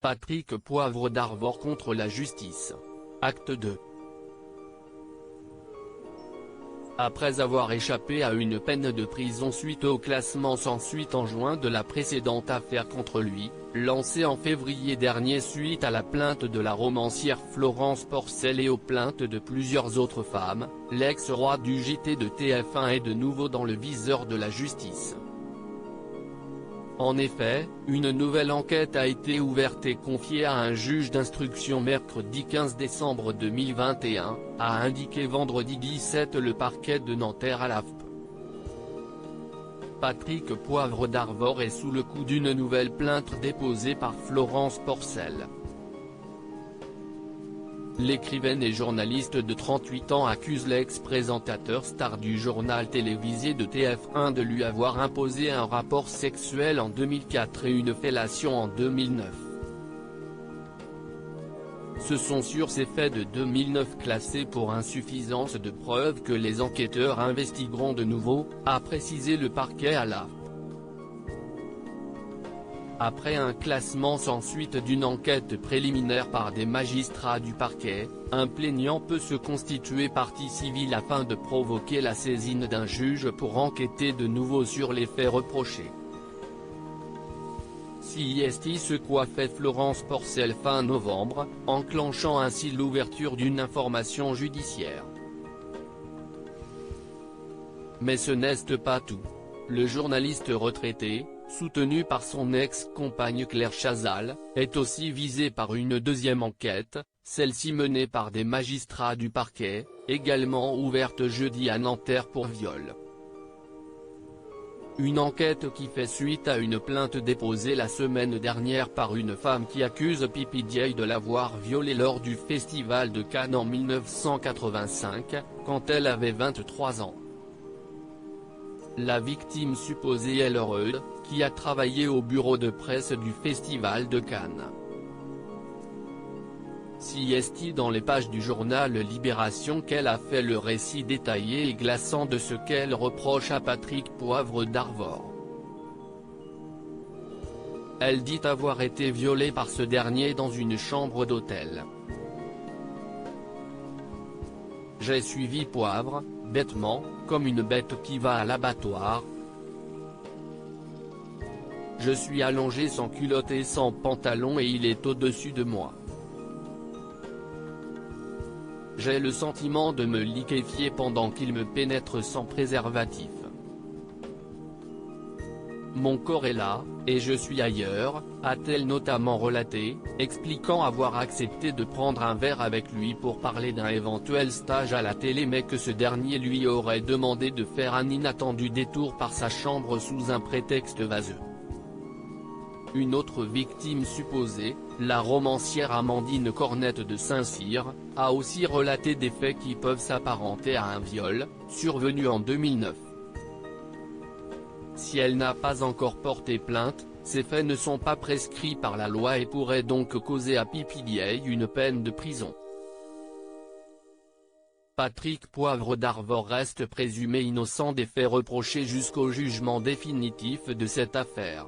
Patrick Poivre d'Arvor contre la justice. Acte 2. Après avoir échappé à une peine de prison suite au classement sans suite en juin de la précédente affaire contre lui, lancée en février dernier suite à la plainte de la romancière Florence Porcel et aux plaintes de plusieurs autres femmes, l'ex-roi du JT de TF1 est de nouveau dans le viseur de la justice. En effet, une nouvelle enquête a été ouverte et confiée à un juge d'instruction mercredi 15 décembre 2021, a indiqué vendredi 17 le parquet de Nanterre à l'AFP. Patrick Poivre d'Arvor est sous le coup d'une nouvelle plainte déposée par Florence Porcel. L'écrivaine et journaliste de 38 ans accuse l'ex-présentateur star du journal télévisé de TF1 de lui avoir imposé un rapport sexuel en 2004 et une fellation en 2009. Ce sont sur ces faits de 2009 classés pour insuffisance de preuves que les enquêteurs investigueront de nouveau, a précisé le parquet à l'AFP. Après un classement sans suite d'une enquête préliminaire par des magistrats du parquet, un plaignant peut se constituer partie civile afin de provoquer la saisine d'un juge pour enquêter de nouveau sur les faits reprochés. C'est ce qu'a fait Florence Porcel fin novembre, enclenchant ainsi l'ouverture d'une information judiciaire. Mais ce n'est pas tout. Le journaliste retraité, soutenu par son ex-compagne Claire Chazal, est aussi visé par une deuxième enquête, celle-ci menée par des magistrats du parquet, également ouverte jeudi à Nanterre pour viol. Une enquête qui fait suite à une plainte déposée la semaine dernière par une femme qui accuse PPDA de l'avoir violée lors du Festival de Cannes en 1985, quand elle avait 23 ans. La victime supposée est Laure, qui a travaillé au bureau de presse du Festival de Cannes. C'est dans les pages du journal Libération qu'elle a fait le récit détaillé et glaçant de ce qu'elle reproche à Patrick Poivre d'Arvor. Elle dit avoir été violée par ce dernier dans une chambre d'hôtel. J'ai suivi Poivre, bêtement, comme une bête qui va à l'abattoir. Je suis allongé sans culotte et sans pantalon et il est au-dessus de moi. J'ai le sentiment de me liquéfier pendant qu'il me pénètre sans préservatif. Mon corps est là, et je suis ailleurs, a-t-elle notamment relaté, expliquant avoir accepté de prendre un verre avec lui pour parler d'un éventuel stage à la télé mais que ce dernier lui aurait demandé de faire un inattendu détour par sa chambre sous un prétexte vaseux. Une autre victime supposée, la romancière Amandine Cornette de Saint-Cyr, a aussi relaté des faits qui peuvent s'apparenter à un viol, survenu en 2009. Si elle n'a pas encore porté plainte, ces faits ne sont pas prescrits par la loi et pourraient donc causer à PPDA une peine de prison. Patrick Poivre d'Arvor reste présumé innocent des faits reprochés jusqu'au jugement définitif de cette affaire.